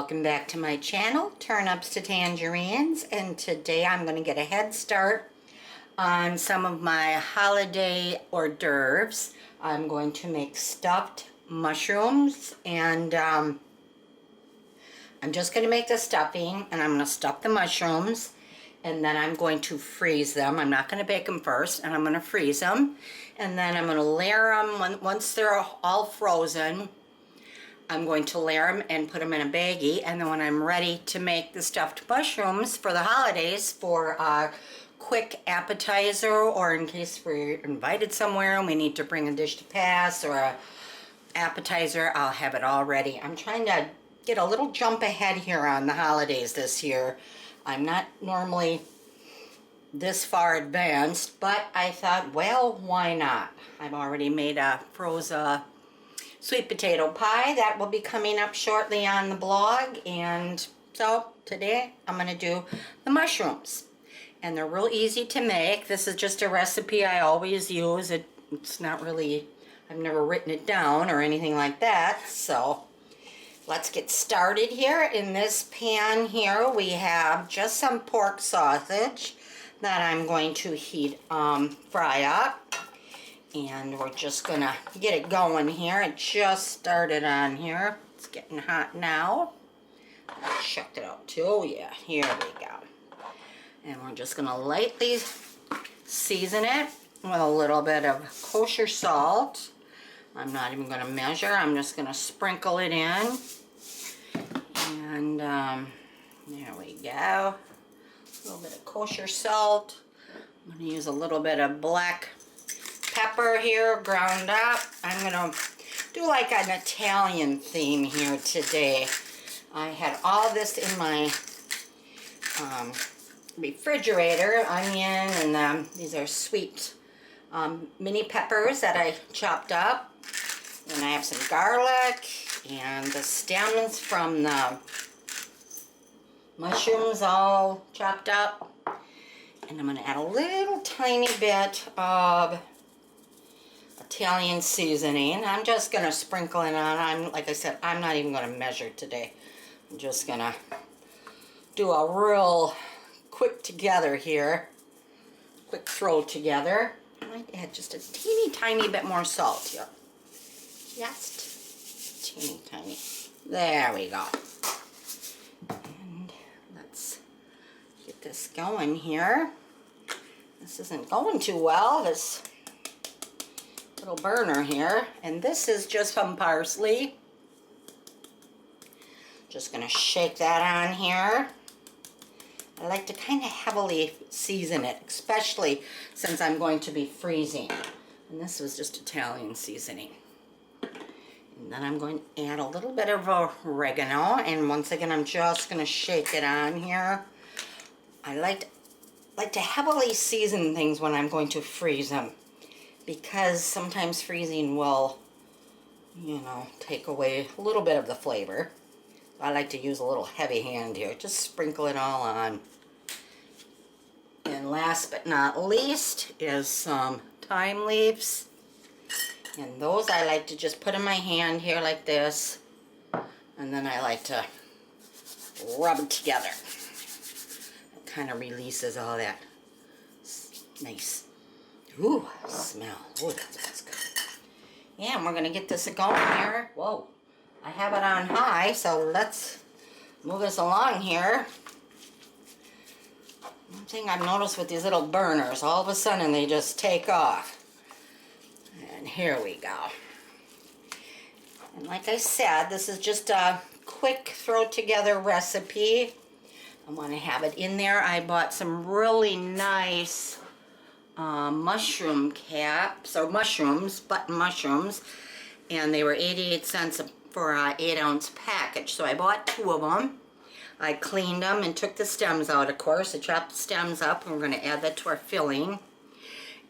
welcome back to my channel, Turnips to Tangerines, and today I'm going to get a head start on some of my holiday hors d'oeuvres. I'm going to make stuffed mushrooms, and I'm just going to make the stuffing, and I'm going to stuff the mushrooms, and then I'm going to freeze them. I'm not going to bake them first, and I'm going to freeze them, and then I'm going to layer them once they're all frozen. I'm going to layer them and put them in a baggie, and then when I'm ready to make the stuffed mushrooms for the holidays for a quick appetizer, or in case we're invited somewhere and we need to bring a dish to pass or a appetizer, I'll have it all ready. I'm trying to get a little jump ahead here on the holidays this year. I'm not normally this far advanced, but I thought, well, why not? I've already made a frozen sweet potato pie that will be coming up shortly on the blog, and so today I'm going to do the mushrooms, and they're real easy to make. This is just a recipe I always use. It's not really, I've never written it down or anything like that. So let's get started here. In this pan here we have just some pork sausage that I'm going to fry up. And we're just gonna get it going here. It just started on here. It's getting hot now. I'll check it out too. Yeah, here we go. And we're just gonna lightly season it with a little bit of kosher salt. I'm not even gonna measure. I'm just gonna sprinkle it in. And there we go. A little bit of kosher salt. I'm gonna use a little bit of black pepper here, ground up. I'm gonna do like an Italian theme here today. I had all this in my refrigerator, onion, and these are sweet mini peppers that I chopped up. And I have some garlic and the stems from the mushrooms all chopped up. And I'm gonna add a little tiny bit of Italian seasoning. I'm just gonna sprinkle it on. Like I said, I'm not even gonna measure today. I'm just gonna do a real quick together here. Quick throw together. I might add just a teeny tiny bit more salt here. Just teeny tiny. There we go. And let's get this going here. This isn't going too well, this little burner here, and this is just some parsley. Just gonna shake that on here. I like to kind of heavily season it, especially since I'm going to be freezing. And this was just Italian seasoning. And then I'm going to add a little bit of oregano, and once again I'm just gonna shake it on here. I like to heavily season things when I'm going to freeze them, because sometimes freezing will, you know, take away a little bit of the flavor. I like to use a little heavy hand here. Just sprinkle it all on. And last but not least is some thyme leaves. And those I like to just put in my hand here like this. And then I like to rub it together. It kind of releases all that nice, ooh, smell. Ooh, that smells good. Yeah, and we're going to get this going here. Whoa. I have it on high, so let's move this along here. One thing I've noticed with these little burners, all of a sudden they just take off. And here we go. And like I said, this is just a quick throw together recipe. I want to have it in there. I bought some really nice mushroom caps, or mushrooms, button mushrooms, and they were 88 cents for an 8-ounce package. So I bought 2 of them. I cleaned them and took the stems out, of course. I chopped the stems up, and we're going to add that to our filling.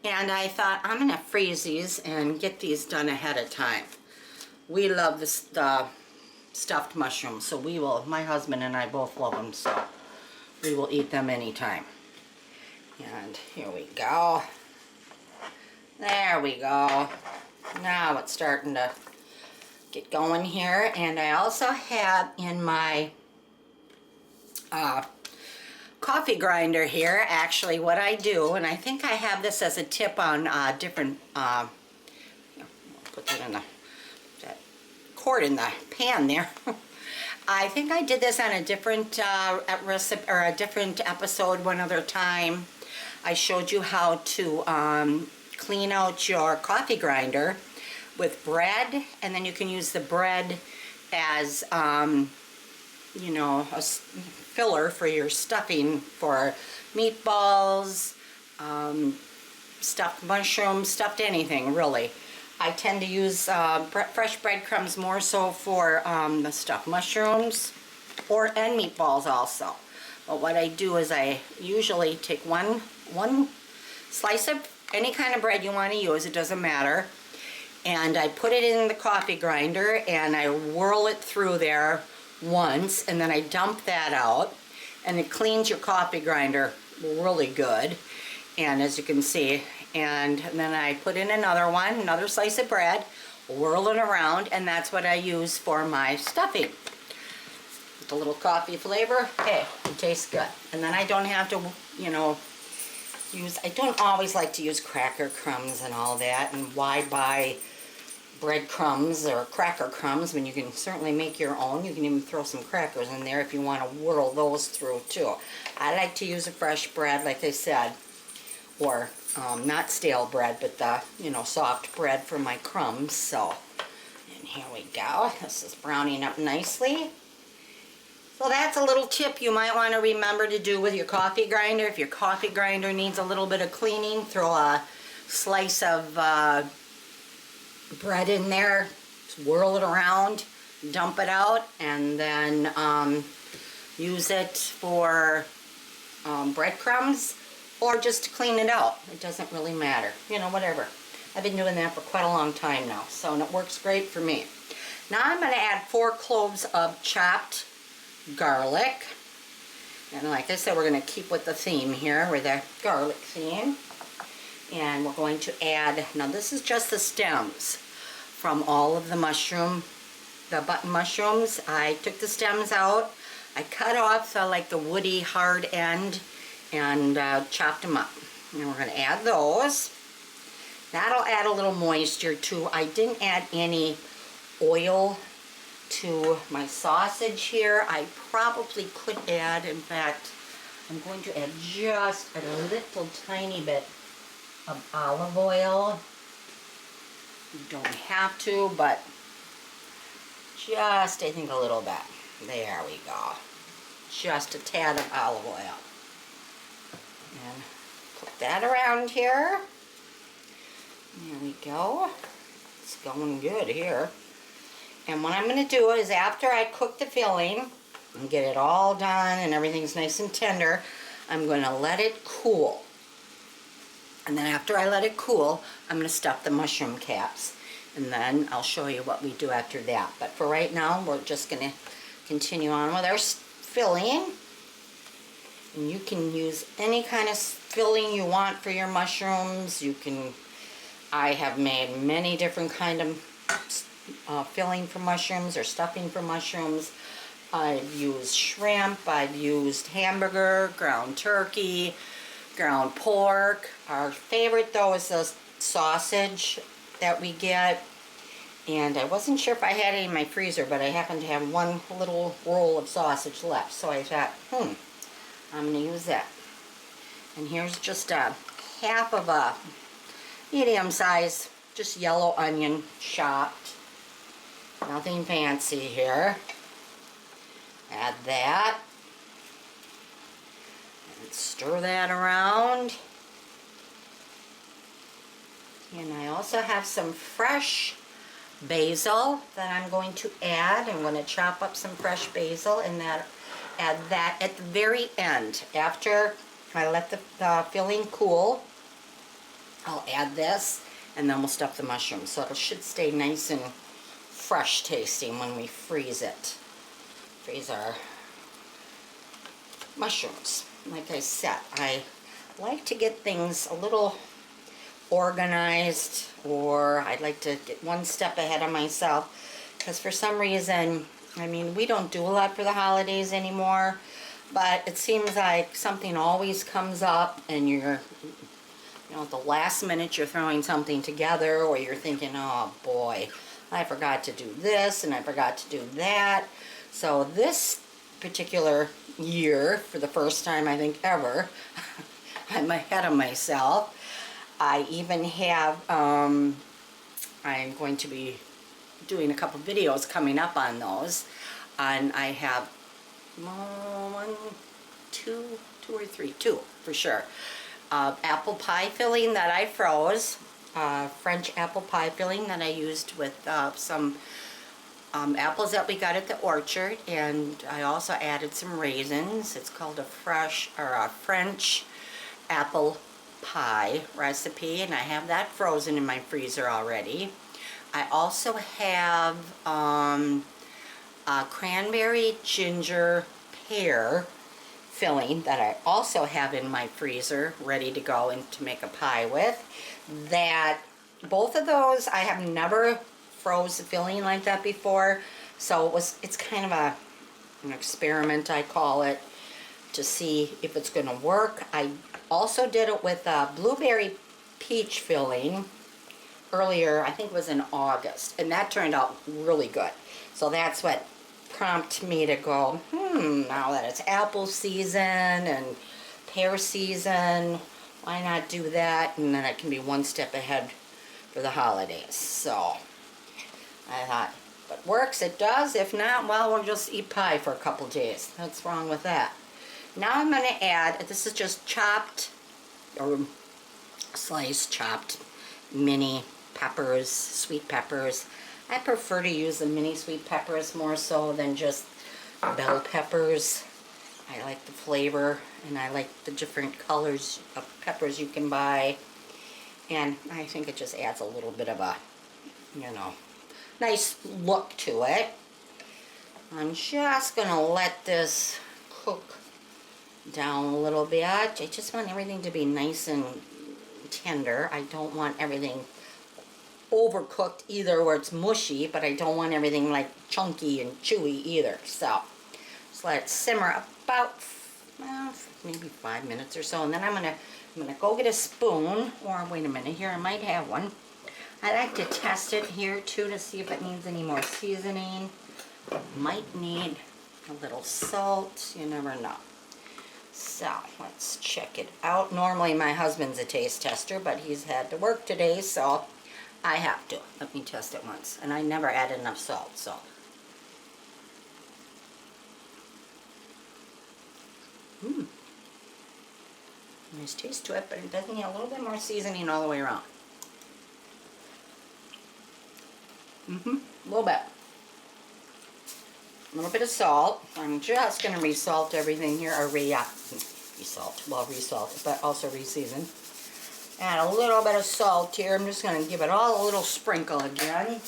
And I thought, I'm going to freeze these and get these done ahead of time. We love the stuffed mushrooms, so we will, my husband and I both love them, so we will eat them anytime. And here we go. There we go. Now it's starting to get going here. And I also have in my coffee grinder here. Actually, what I do, and I think I have this as a tip on different, put that in that cord in the pan there. I think I did this on a different recipe or a different episode one other time. I showed you how to clean out your coffee grinder with bread, and then you can use the bread as you know, a filler for your stuffing for meatballs, stuffed mushrooms, stuffed anything really. I tend to use fresh breadcrumbs more so for the stuffed mushrooms and meatballs also. But what I do is I usually take one slice of any kind of bread you want to use, it doesn't matter, and I put it in the coffee grinder and I whirl it through there once, and then I dump that out, and it cleans your coffee grinder really good. And as you can see, and then I put in another slice of bread, whirl it around, and that's what I use for my stuffing. With a little coffee flavor, hey, it tastes good. And then I don't have to, you know, I don't always like to use cracker crumbs and all that, and why buy breadcrumbs or cracker crumbs when you can certainly make your own. You can even throw some crackers in there if you want to whirl those through too. I like to use a fresh bread, like I said, or not stale bread, but the, you know, soft bread for my crumbs. So, and here we go. This is browning up nicely. So that's a little tip you might want to remember to do with your coffee grinder. If your coffee grinder needs a little bit of cleaning, throw a slice of bread in there, swirl it around, dump it out, and then use it for breadcrumbs, or just to clean it out. It doesn't really matter, you know, whatever. I've been doing that for quite a long time now, so and it works great for me. Now I'm going to add 4 cloves of chopped garlic, and like I said, we're going to keep with the theme here, with the garlic theme. And we're going to add, now this is just the stems from all of the button mushrooms. I took the stems out, I cut off like the woody hard end, and chopped them up. And we're going to add those. That'll add a little moisture too. I didn't add any oil to my sausage here. I probably could add, in fact, I'm going to add just a little tiny bit of olive oil. You don't have to, but just, I think, a little bit. There we go. Just a tad of olive oil. And put that around here. There we go. It's going good here. And what I'm going to do is, after I cook the filling and get it all done and everything's nice and tender, I'm going to let it cool. And then after I let it cool, I'm going to stuff the mushroom caps. And then I'll show you what we do after that. But for right now, we're just going to continue on with our filling. And you can use any kind of filling you want for your mushrooms. I have made many different kind of filling for mushrooms or stuffing for mushrooms. I've used shrimp, I've used hamburger, ground turkey, ground pork. Our favorite though is the sausage that we get. And I wasn't sure if I had any in my freezer, but I happen to have one little roll of sausage left. So I thought, I'm going to use that. And here's just a half of a medium size, just yellow onion chopped. Nothing fancy here. Add that. And stir that around. And I also have some fresh basil that I'm going to add. I'm going to chop up some fresh basil and add that at the very end. After I let the filling cool, I'll add this, and then we'll stuff the mushrooms. So it should stay nice and fresh tasting when we freeze it. Freeze our mushrooms. Like I said, I like to get things a little organized, or I'd like to get one step ahead of myself, because for some reason, I mean, we don't do a lot for the holidays anymore. but it seems like something always comes up and you're, you know, at the last minute you're throwing something together, or you're thinking, oh boy, I forgot to do this and I forgot to do that. So this particular year, for the first time I think ever, I'm ahead of myself. I even have, I'm going to be doing a couple videos coming up on those. And I have two for sure. Apple pie filling that I froze. French apple pie filling that I used with some apples that we got at the orchard, and I also added some raisins. It's called a French apple pie recipe, and I have that frozen in my freezer already. I also have a cranberry ginger pear filling that I also have in my freezer ready to go and to make a pie with. That both of those I have never froze the filling like that before, so it's kind of an experiment, I call it, to see if it's going to work. I also did it with a blueberry peach filling earlier, I think it was in August, and that turned out really good. So that's what prompted me to go, now that it's apple season and pear season, why not do that? And then I can be one step ahead for the holidays. So I thought, if it works, it does. If not, well, we'll just eat pie for a couple days. What's wrong with that? Now I'm going to add, this is just chopped or sliced chopped mini peppers, sweet peppers. I prefer to use the mini sweet peppers more so than just bell peppers. I like the flavor, and I like the different colors of peppers you can buy. And I think it just adds a little bit of a, you know, nice look to it. I'm just going to let this cook down a little bit. I just want everything to be nice and tender. I don't want everything overcooked either where it's mushy, but I don't want everything like chunky and chewy either. So just let it simmer about maybe 5 minutes or so, and then I'm gonna go get a spoon, or wait a minute, here I might have one. I like to test it here too to see if it needs any more seasoning. It might need a little salt, you never know. So let's check it out. Normally my husband's a taste tester, but he's had to work today, so I have to. Let me test it once. And I never add enough salt, so. Nice taste to it, but it does need a little bit more seasoning all the way around. A little bit. A little bit of salt. I'm just going to resalt everything here, or resalt, but also re-season. Add a little bit of salt here. I'm just going to give it all a little sprinkle again.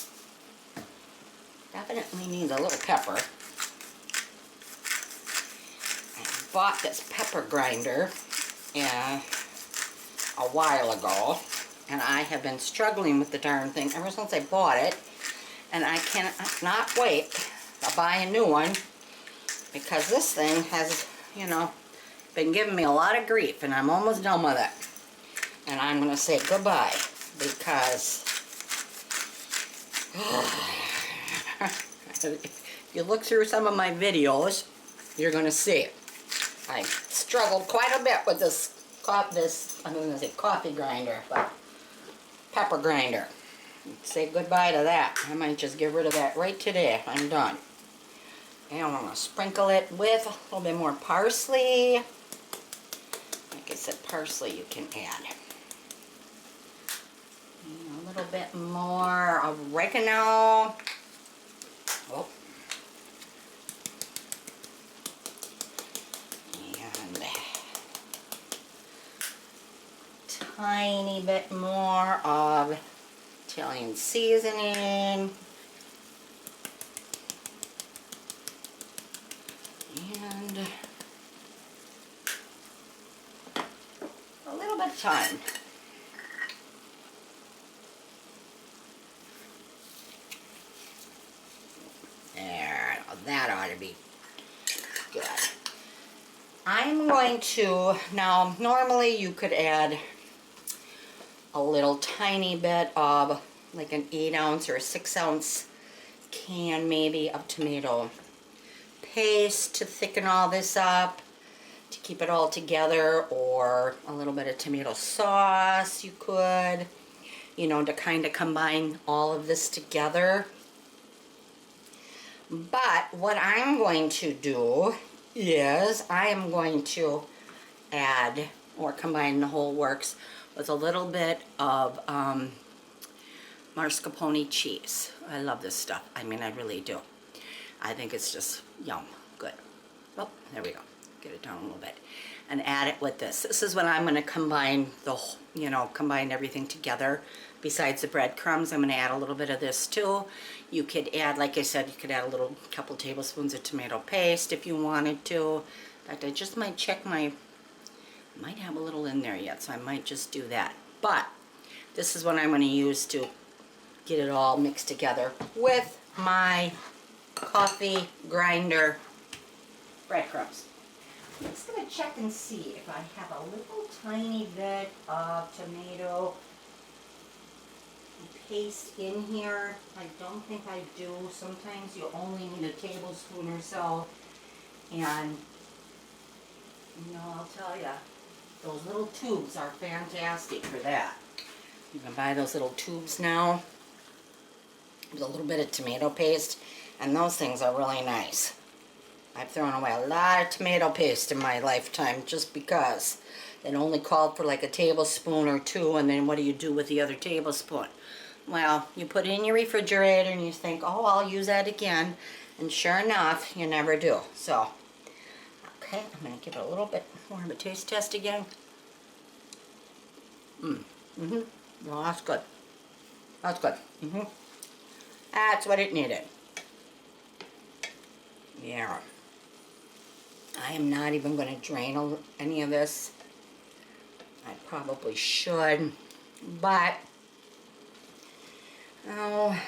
Definitely needs a little pepper. I bought this pepper grinder a while ago, and I have been struggling with the darn thing ever since I bought it, and I cannot wait to buy a new one, because this thing has, you know, been giving me a lot of grief, and I'm almost done with it. And I'm going to say goodbye, because if you look through some of my videos, you're going to see it. I struggled quite a bit with this I'm going to say coffee grinder, but pepper grinder. Say goodbye to that. I might just get rid of that right today. I'm done. And I'm going to sprinkle it with a little bit more parsley. Like I said, parsley you can add. And a little bit more oregano. Oh. And tiny bit more of Italian seasoning. And a little bit of thyme. There, that ought to be good. I'm going to, now normally you could add a little tiny bit of like an 8-ounce or a 6-ounce can maybe of tomato paste to thicken all this up, to keep it all together, or a little bit of tomato sauce you could, you know, to kind of combine all of this together. But what I'm going to do is I am going to add or combine the whole works with a little bit of mascarpone cheese. I love this stuff. I mean, I really do. I think it's just yum. Good. Oh, there we go. Get it down a little bit. And add it with this. This is when I'm going to combine the, you know, combine everything together. Besides the breadcrumbs, I'm going to add a little bit of this too. You could add, like I said, you could add a little couple tablespoons of tomato paste if you wanted to. In fact, I just might check my, might have a little in there yet, so I might just do that. But this is what I'm going to use to get it all mixed together with my coffee grinder breadcrumbs. I'm just going to check and see if I have a little tiny bit of tomato paste in here. I don't think I do. Sometimes you only need a tablespoon or so. And, you know, I'll tell you, those little tubes are fantastic for that. You can buy those little tubes now with a little bit of tomato paste, and those things are really nice. I've thrown away a lot of tomato paste in my lifetime just because it only called for like a tablespoon or two, and then what do you do with the other tablespoon? Well, you put it in your refrigerator and you think, oh, I'll use that again, and sure enough, you never do. So, okay, I'm going to give it a little bit more of a taste test again. No, that's good. That's good. That's what it needed. Yeah. I am not even going to drain any of this. I probably should, but oh,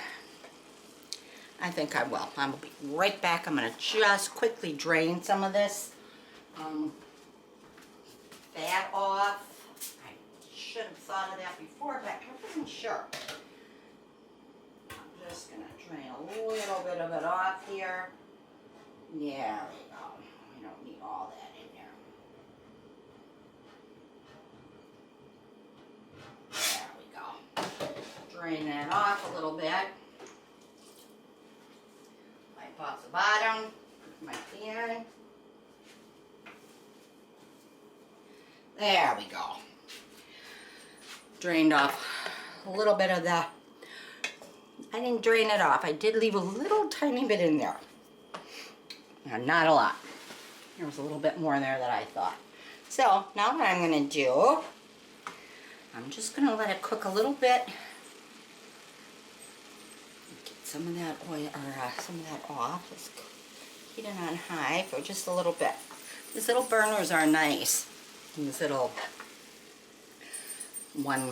I think I will. I will be right back. I'm going to just quickly drain some of this fat off. I should have thought of that before, but I wasn't sure. I'm just going to drain a little bit of it off here. Yeah, there we go. We don't need all that in there. There we go. Drain that off a little bit. Wipe off the bottom with my pan. There we go. Drained off a little bit of the, I didn't drain it off. I did leave a little tiny bit in there. Now, not a lot. There was a little bit more in there than I thought. So now what I'm going to do, I'm just going to let it cook a little bit. Get some of that oil, or some of that off. Let's heat it on high for just a little bit. These little burners are nice. These little one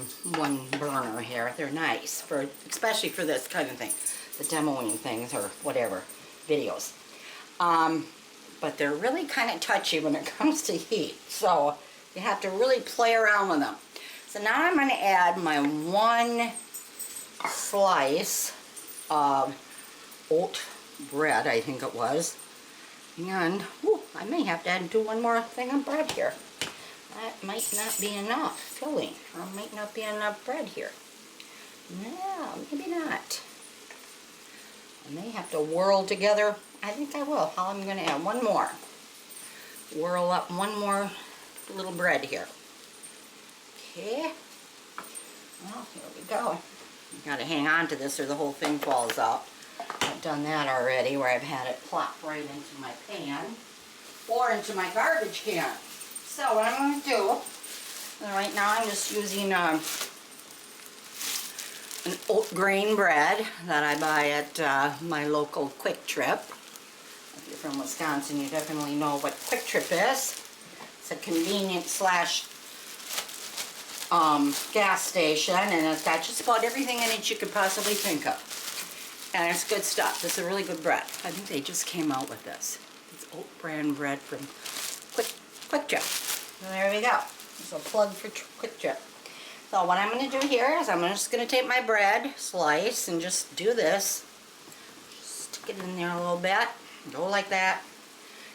burner here. They're nice for, especially for this kind of thing, the demoing things or whatever videos. But they're really kind of touchy when it comes to heat, so you have to really play around with them. So now I'm going to add my 1 slice of oat bread, I think it was, and I may have to do one more thing of bread here. That might not be enough filling, or might not be enough bread here. No, maybe not. I may have to whirl together. I think I will. I'm going to add one more. Whirl up one more little bread here. Okay. Well, here we go. You got to hang on to this or the whole thing falls out. I've done that already, where I've had it plop right into my pan or into my garbage can. So what I'm going to do, right now I'm just using an oat grain bread that I buy at my local Quick Trip. If you're from Wisconsin, you definitely know what Quick Trip is. It's a convenient slash gas station, and it's got just about everything in it you could possibly think of. And it's good stuff. This is a really good bread. I think they just came out with this. It's oat bran bread from Quick Trip. There we go. It's a plug for Quick Trip. So what I'm going to do here is I'm just going to take my bread slice and just do this. Stick it in there a little bit. Go like that.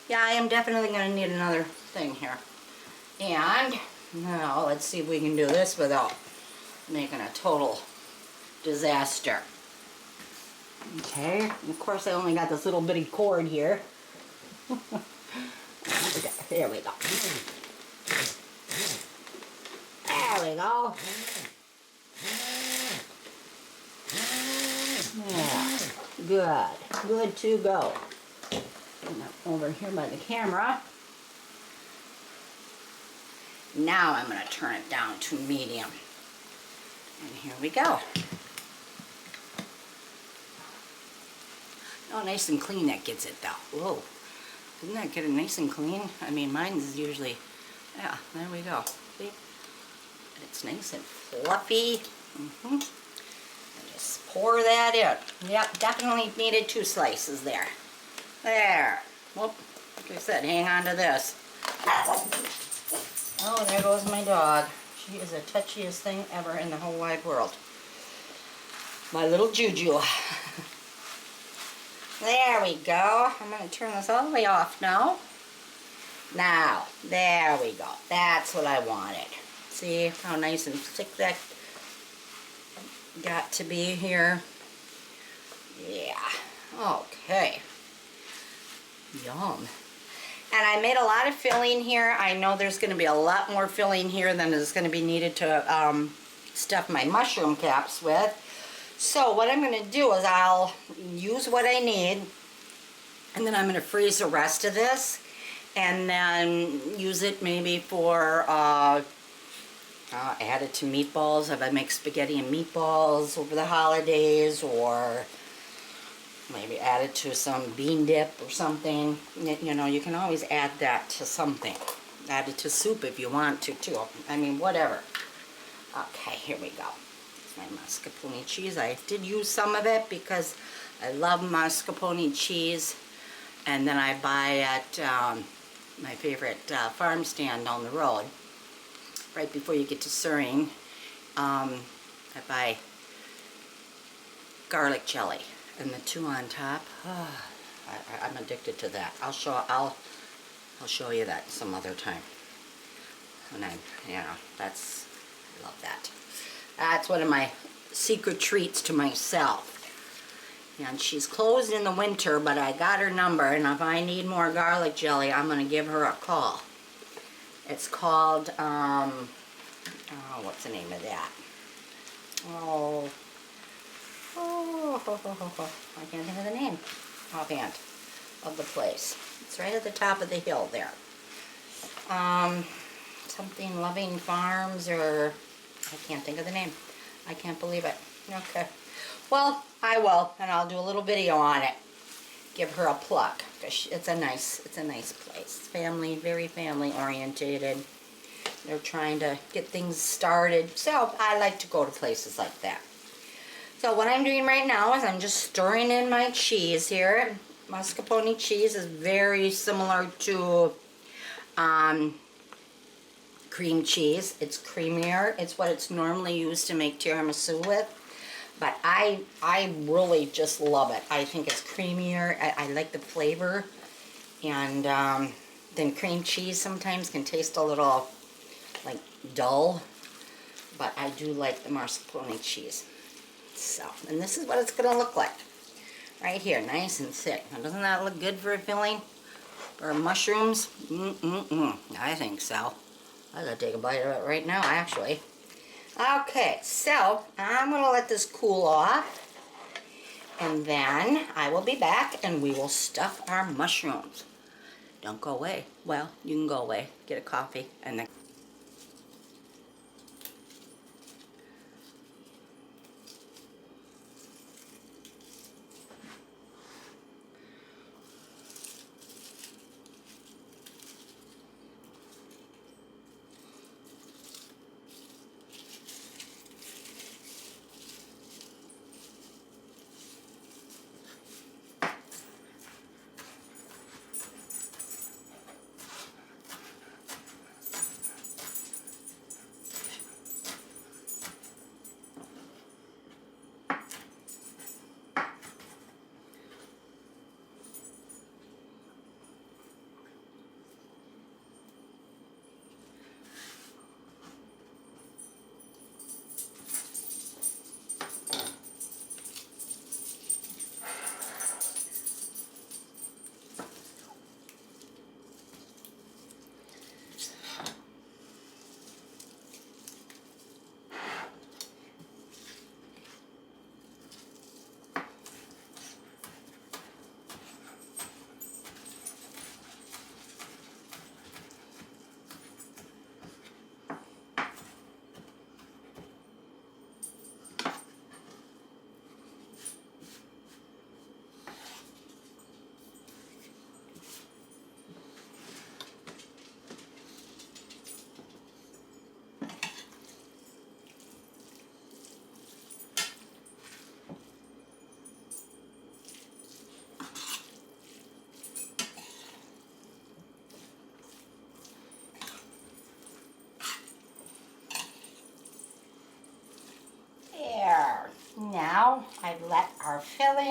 Yeah, I am definitely going to need another thing here. And now let's see if we can do this without making a total disaster. Okay, and of course I only got this little bitty cord here. There we go. There we go. Yeah, good. Good to go. Over here by the camera. Now I'm going to turn it down to medium. And here we go. Oh, nice and clean that gets it though. Whoa. Doesn't that get it nice and clean? I mean, mine's usually, yeah, there we go. See? It's nice and fluffy. And just pour that in. Yep, definitely needed 2 slices there. There. Whoop. Like I said, hang on to this. Oh, there goes my dog. She is the touchiest thing ever in the whole wide world. My little Juju. There we go. I'm going to turn this all the way off now. Now, there we go. That's what I wanted. See how nice and thick that got to be here? Yeah. Okay. Yum. And I made a lot of filling here. I know there's going to be a lot more filling here than is going to be needed to stuff my mushroom caps with. So what I'm going to do is I'll use what I need, and then I'm going to freeze the rest of this, and then use it maybe for add it to meatballs if I make spaghetti and meatballs over the holidays, or maybe add it to some bean dip or something. You know, you can always add that to something. Add it to soup if you want to too. I mean, whatever. Okay, here we go. My mascarpone cheese. I did use some of it because I love mascarpone cheese, and then I buy at my favorite farm stand down the road. Right before you get to Suring, I buy garlic jelly, and the 2 on top. Oh, I'm addicted to that. I'll show you that some other time. And I love that. That's one of my secret treats to myself. And she's closed in the winter, but I got her number, and if I need more garlic jelly, I'm going to give her a call. It's called, what's the name of that? I can't think of the name offhand of the place. It's right at the top of the hill there. Something Loving Farms, or I can't think of the name. I can't believe it. Okay. Well, I will, and I'll do a little video on it. Give her a plug, because it's a nice place. Family, very family orientated. They're trying to get things started. So I like to go to places like that. So what I'm doing right now is I'm just stirring in my cheese here. Mascarpone cheese is very similar to cream cheese. It's creamier. It's what it's normally used to make tiramisu with. But I really just love it. I think it's creamier. I like the flavor. And then cream cheese sometimes can taste a little like dull. But I do like the mascarpone cheese. So, and this is what it's going to look like. Right here, nice and thick. Now, doesn't that look good for a filling? Or mushrooms? I think so. I'm going to take a bite of it right now, actually. Okay, so I'm going to let this cool off. And then I will be back and we will stuff our mushrooms. Don't go away. Well, you can go away, get a coffee, and then...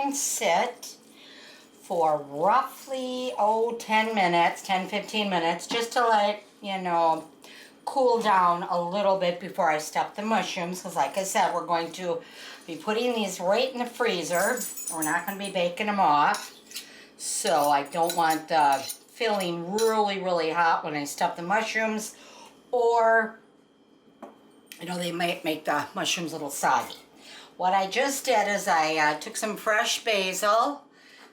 and sit for roughly, 10 minutes, 10, 15 minutes, just to let, cool down a little bit before I stuff the mushrooms, because like I said, we're going to be putting these right in the freezer. We're not going to be baking them off. So I don't want the filling really, really hot when I stuff the mushrooms, or, they might make the mushrooms a little soggy. What I just did is I took some fresh basil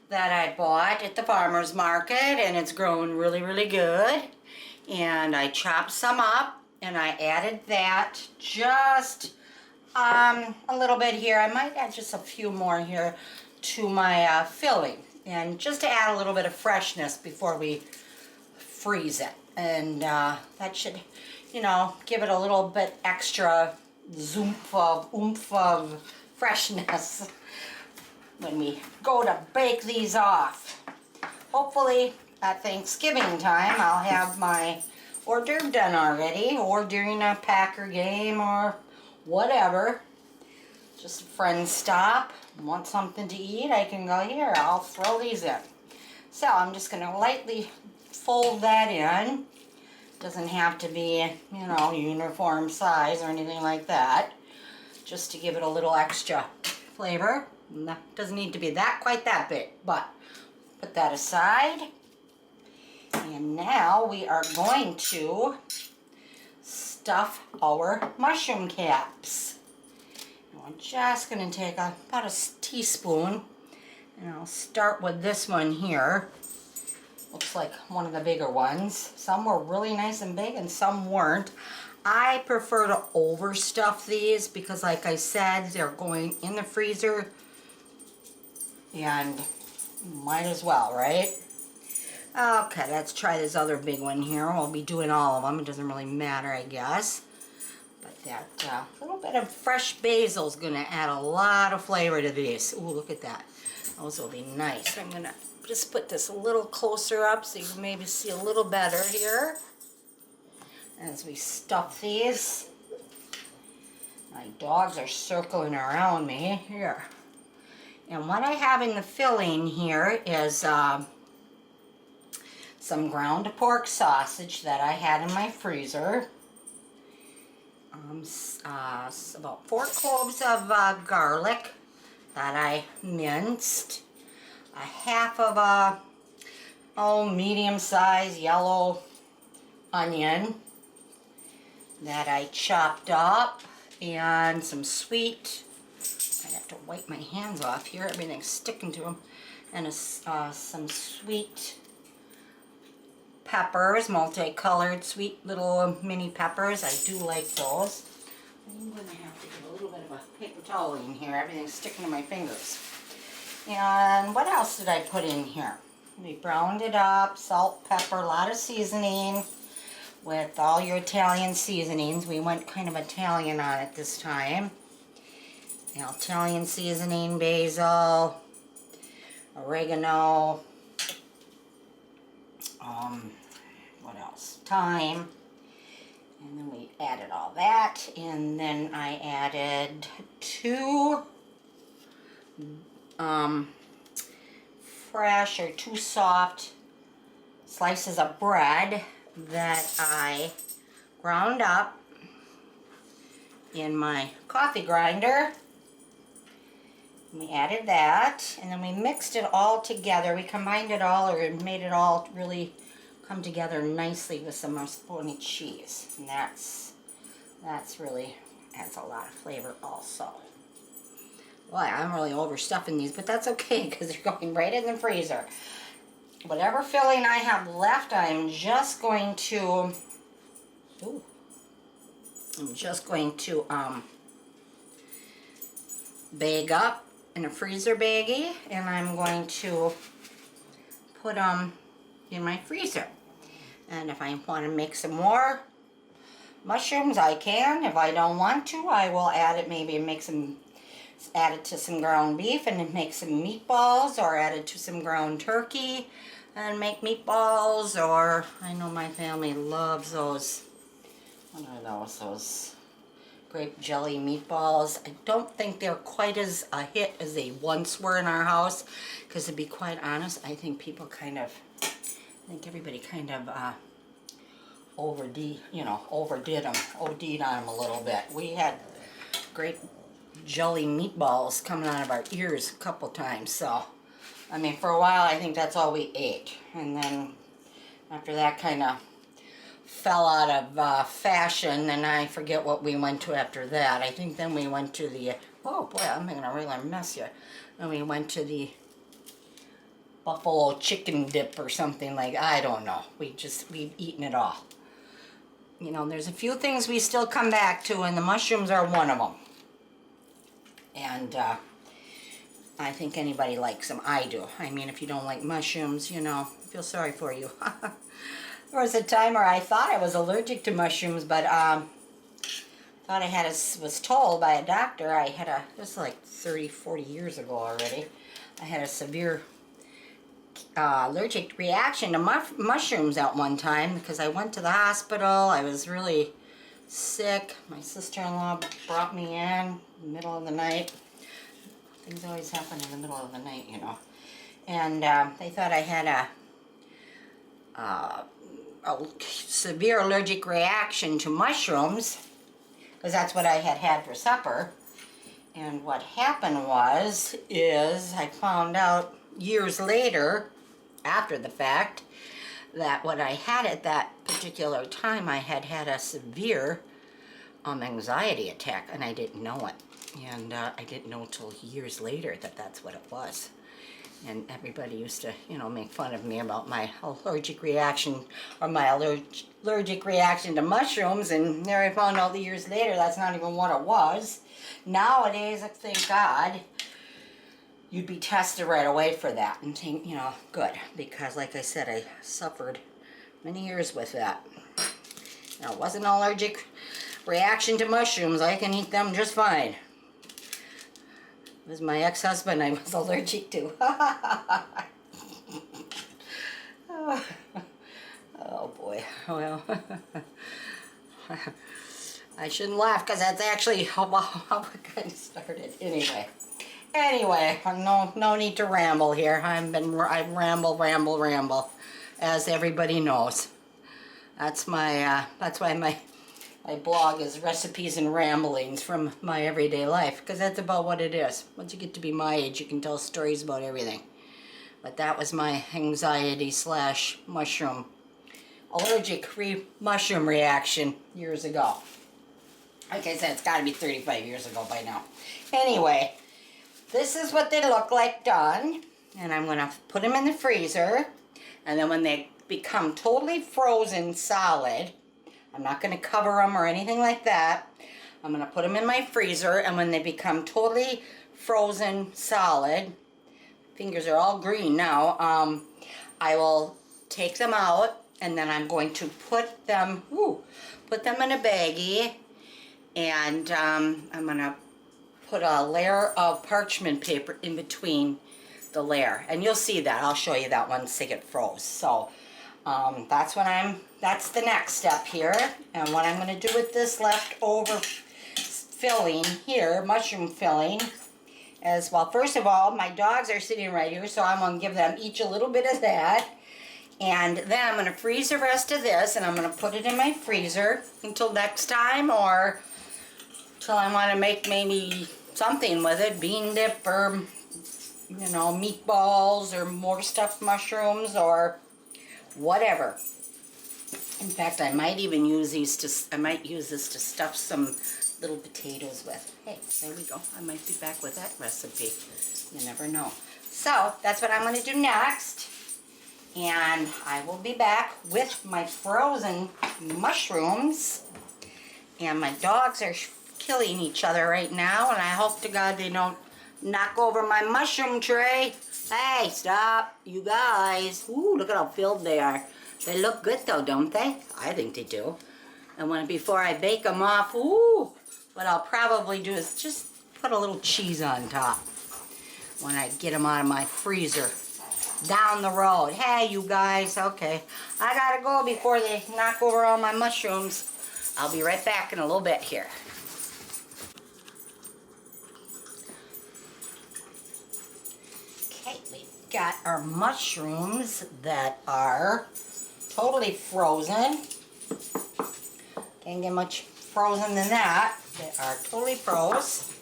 that I bought at the farmer's market, and it's growing really, really good. And I chopped some up, and I added that just a little bit here. I might add just a few more here to my filling, and just to add a little bit of freshness before we freeze it. And that should, give it a little bit extra oomph of freshness when we go to bake these off. Hopefully at Thanksgiving time I'll have my hors d'oeuvre done already, or during a Packer game or whatever. Just a friend stop, want something to eat, I can go here, I'll throw these in. So I'm just going to lightly fold that in. Doesn't have to be, uniform size or anything like that. Just to give it a little extra flavor. Doesn't need to be quite that big, but put that aside. And now we are going to stuff our mushroom caps. And we're just going to take about a teaspoon, and I'll start with this one here. Looks like one of the bigger ones. Some were really nice and big and some weren't. I prefer to overstuff these because, like I said, they're going in the freezer, and might as well, right? Okay, let's try this other big one here. We'll be doing all of them. It doesn't really matter, I guess. But that little bit of fresh basil is going to add a lot of flavor to these. Ooh, look at that. Those will be nice. I'm going to just put this a little closer up so you can maybe see a little better here as we stuff these. My dogs are circling around me here. And what I have in the filling here is some ground pork sausage that I had in my freezer. About 4 cloves of garlic that I minced. A half of a medium-sized yellow onion that I chopped up, and some sweet, I have to wipe my hands off here, everything's sticking to them, and some sweet peppers, multicolored sweet little mini peppers. I do like those. I'm going to have to get a little bit of a paper towel in here, everything's sticking to my fingers. And what else did I put in here? We browned it up, salt, pepper, a lot of seasoning with all your Italian seasonings. We went kind of Italian on it this time. Italian seasoning, basil, oregano, what else? Thyme. And then we added all that. And then I added 2 fresh or 2 soft slices of bread that I ground up in my coffee grinder. We added that, and then we mixed it all together. We combined it all, or made it all really come together nicely with some mascarpone cheese. And that's really adds a lot of flavor also. Boy, I'm really overstuffing these, but that's okay because they're going right in the freezer. Whatever filling I have left, I'm just going to bag up in a freezer baggie, and I'm going to put them in my freezer. And if I want to make some more mushrooms, I can. If I don't want to, I will add it, maybe add it to some ground beef and make some meatballs, or add it to some ground turkey and make meatballs. Or I know my family loves those, what are those grape jelly meatballs. I don't think they're quite as a hit as they once were in our house, because to be quite honest, I think everybody kind of overdid them, OD'd on them a little bit. We had grape jelly meatballs coming out of our ears a couple times, so I mean, for a while I think that's all we ate, and then after that kind of fell out of fashion, and I forget what we went to after that. I think then we went to the, oh boy, I'm making a regular mess here. Then we went to the buffalo chicken dip or something like, I don't know. We've eaten it all. You know, there's a few things we still come back to, and the mushrooms are one of them. And I think anybody likes them. I do. I mean, if you don't like mushrooms, you know, I feel sorry for you. There was a time where I thought I was allergic to mushrooms, but was told by a doctor this is like 30, 40 years ago already, I had a severe allergic reaction to mushrooms at one time, because I went to the hospital. I was really sick. My sister-in-law brought me in the middle of the night. Things always happen in the middle of the night, you know. And they thought I had a severe allergic reaction to mushrooms, because that's what I had for supper. And what happened is I found out years later, after the fact, that what I had at that particular time, I had a severe anxiety attack, and I didn't know it. And I didn't know until years later that that's what it was. And everybody used to, you know, make fun of me about my allergic reaction, or my allergic reaction to mushrooms, and there I found out years later that's not even what it was. Nowadays, thank God, you'd be tested right away for that, and think, you know, good, because like I said, I suffered many years with that. Now, it wasn't an allergic reaction to mushrooms. I can eat them just fine. It was my ex-husband I was allergic to. Oh boy, well, I shouldn't laugh, because that's actually how it kind of started. Anyway, no need to ramble here. I ramble, as everybody knows. That's why my blog is Recipes and Ramblings from My Everyday Life, because that's about what it is. Once you get to be my age, you can tell stories about everything. But that was my anxiety / mushroom, allergic mushroom reaction years ago. Like I said, it's got to be 35 years ago by now. Anyway, this is what they look like done. And I'm going to put them in the freezer. And then when they become totally frozen solid, I'm not going to cover them or anything like that. I'm going to put them in my freezer, and when they become totally frozen solid, fingers are all green now, I will take them out, and then I'm going to put them in a baggie, and I'm going to put a layer of parchment paper in between the layer, and you'll see that. I'll show you that once they get froze. So that's the next step here. And what I'm going to do with this leftover filling here, mushroom filling, is, well, first of all, my dogs are sitting right here, so I'm going to give them each a little bit of that. And then I'm going to freeze the rest of this, and I'm going to put it in my freezer until next time, or till I want to make maybe something with it, bean dip, or, you know, meatballs, or more stuffed mushrooms, or whatever. In fact, I might even use these use this to stuff some little potatoes with. Hey, there we go. I might be back with that recipe. You never know. So that's what I'm going to do next. And I will be back with my frozen mushrooms. And my dogs are killing each other right now, and I hope to God they don't knock over my mushroom tray. Hey, stop, you guys. Ooh, look at how filled they are. They look good though, don't they? I think they do. And before I bake them off, ooh, what I'll probably do is just put a little cheese on top when I get them out of my freezer down the road. Hey, you guys, okay. I gotta go before they knock over all my mushrooms. I'll be right back in a little bit here. we've got our mushrooms that are totally frozen. Can't get much frozen than that. They are totally froze.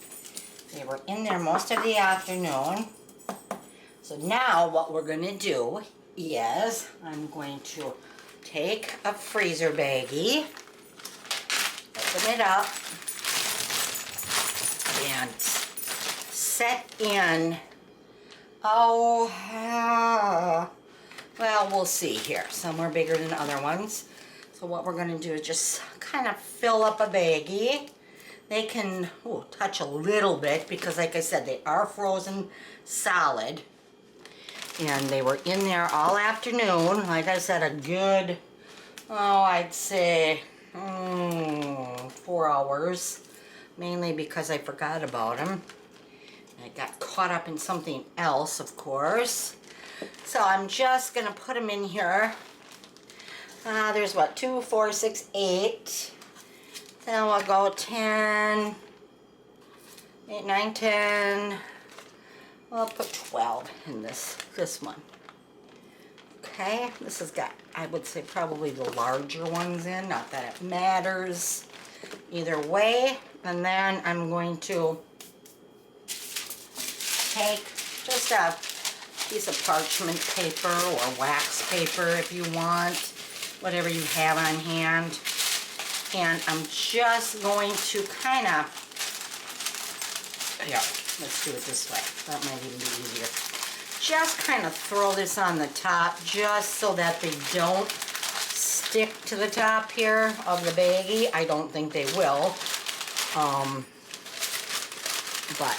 They were in there most of the afternoon. So now what we're going to do is I'm going to take a freezer baggie, open it up, and set in, well, we'll see here. Some are bigger than other ones. So what we're going to do is just kind of fill up a baggie. They can touch a little bit because, like I said, they are frozen solid. And they were in there all afternoon. Like I said, a good, I'd say 4 hours. Mainly because I forgot about them. I got caught up in something else, of course. So I'm just going to put them in here. There's what, 2, 4, 6, 8. Then we'll go 10, 8, 9, 10. I'll put 12 in this one. Okay, this has got, I would say, probably the larger ones in. Not that it matters either way. And then I'm going to take just a piece of parchment paper or wax paper if you want, whatever you have on hand. And I'm just going to kind of, here, let's do it this way. That might even be easier. Just kind of throw this on the top just so that they don't stick to the top here of the baggie. I don't think they will. But,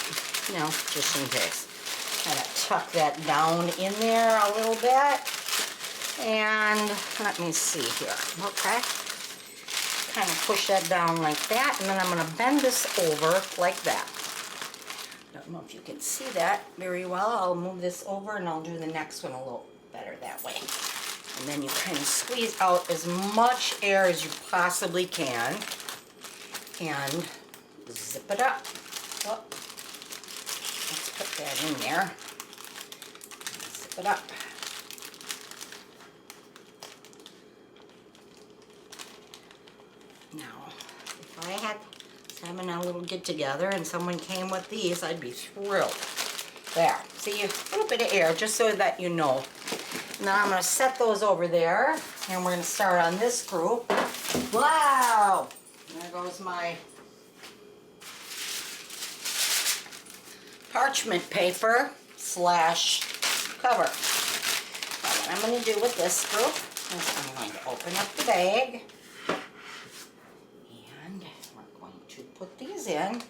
you know, just in case. Kind of tuck that down in there a little bit. And let me see here. Okay. Kind of push that down like that. And then I'm going to bend this over like that. Don't know if you can see that very well. I'll move this over and I'll do the next one a little better that way. And then you kind of squeeze out as much air as you possibly can. And zip it up. Oh, let's put that in there. Zip it up. Now, if I had having a little get together and someone came with these, I'd be thrilled. There, see, a little bit of air just so that you know. Now I'm going to set those over there, and we're going to start on this group. Wow! There goes my parchment paper slash cover. Now what I'm going to do with this group is I'm going to open up the bag. To put these in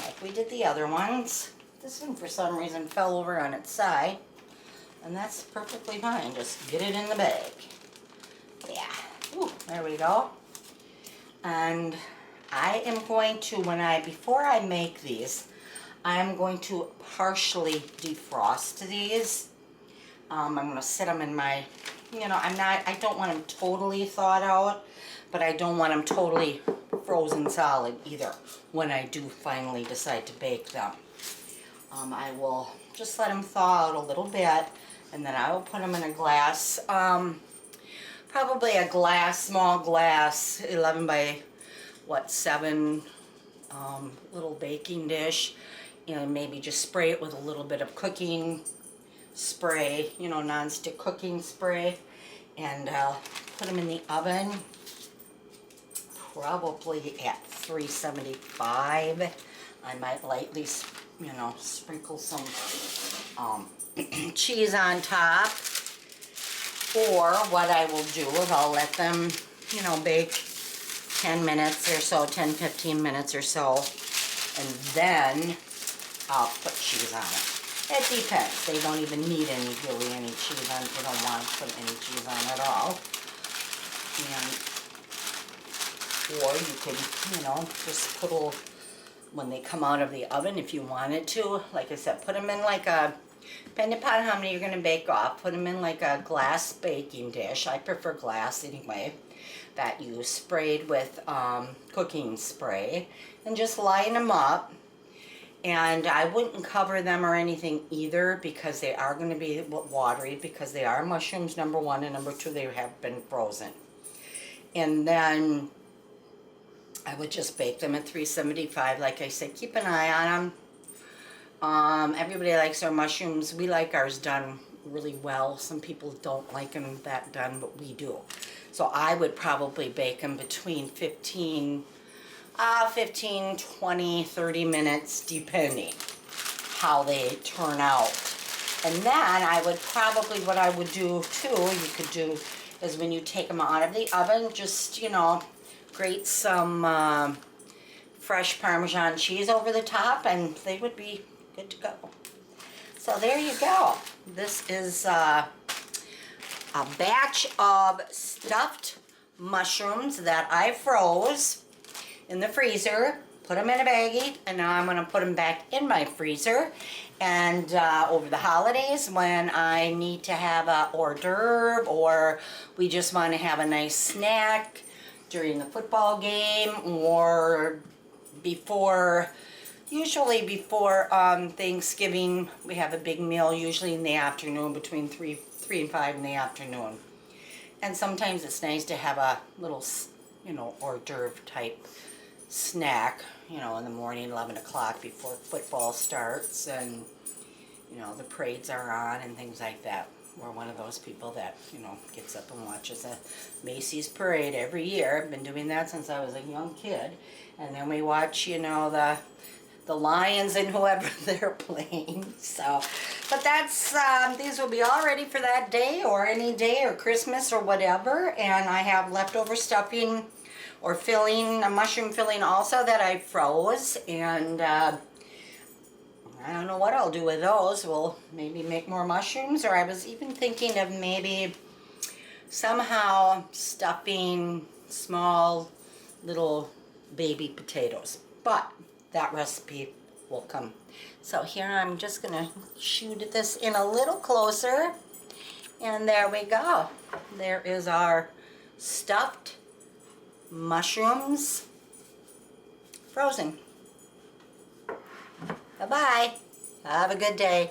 like we did the other ones. This one for some reason fell over on its side, and that's perfectly fine. Just get it in the bag. Yeah. Ooh, there we go. And I am going to, before I make these, I'm going to partially defrost these. I'm going to sit them in my, I don't want them totally thawed out, but I don't want them totally frozen solid either when I do finally decide to bake them. I will just let them thaw out a little bit, and then I will put them in a glass, probably a small glass, 11 by 7 little baking dish, and maybe just spray it with a little bit of cooking spray, non-stick cooking spray, and put them in the oven. Probably at 375. I might lightly, sprinkle some cheese on top. Or what I will do is I'll let them, bake 10 minutes or so, 10-15 minutes or so, and then I'll put cheese on it. It depends. They don't even need any cheese on it. They don't want to put any cheese on at all. Or you can, just put when they come out of the oven, if you wanted to, like I said, put them in like depending upon how many you're going to bake off, put them in like a glass baking dish. I prefer glass anyway, that you sprayed with cooking spray, and just line them up. And I wouldn't cover them or anything either, because they are going to be watery, because they are mushrooms, number one, and number two, they have been frozen. And then I would just bake them at 375. Like I said, keep an eye on them. Everybody likes their mushrooms. We like ours done really well. Some people don't like them that done, but we do. So I would probably bake them between 15, 20, 30 minutes, depending how they turn out. And then I would probably, what I would do too, you could do, is when you take them out of the oven, just, you know, grate some fresh Parmesan cheese over the top, and they would be good to go. So there you go. This is a batch of stuffed mushrooms that I froze in the freezer, put them in a baggie, and now I'm going to put them back in my freezer. And over the holidays, when I need to have a hors d'oeuvre, or we just want to have a nice snack during the football game, or before, usually before Thanksgiving, we have a big meal, usually in the afternoon, between 3 and 5 in the afternoon. And sometimes it's nice to have a little, you know, hors d'oeuvre type snack, you know, in the morning, 11 o'clock, before football starts and, you know, the parades are on and things like that. We're one of those people that, you know, gets up and watches a Macy's parade every year. I've been doing that since I was a young kid. And then we watch, you know, the Lions and whoever they're playing. So, but that's, these will be all ready for that day, or any day, or Christmas, or whatever. And I have leftover stuffing or filling, a mushroom filling also that I froze. And I don't know what I'll do with those. We'll maybe make more mushrooms, or I was even thinking of maybe somehow stuffing small little baby potatoes. But that recipe will come. So here I'm just gonna shoot this in a little closer, and there we go. There is our stuffed mushrooms frozen. Bye-bye. Have a good day.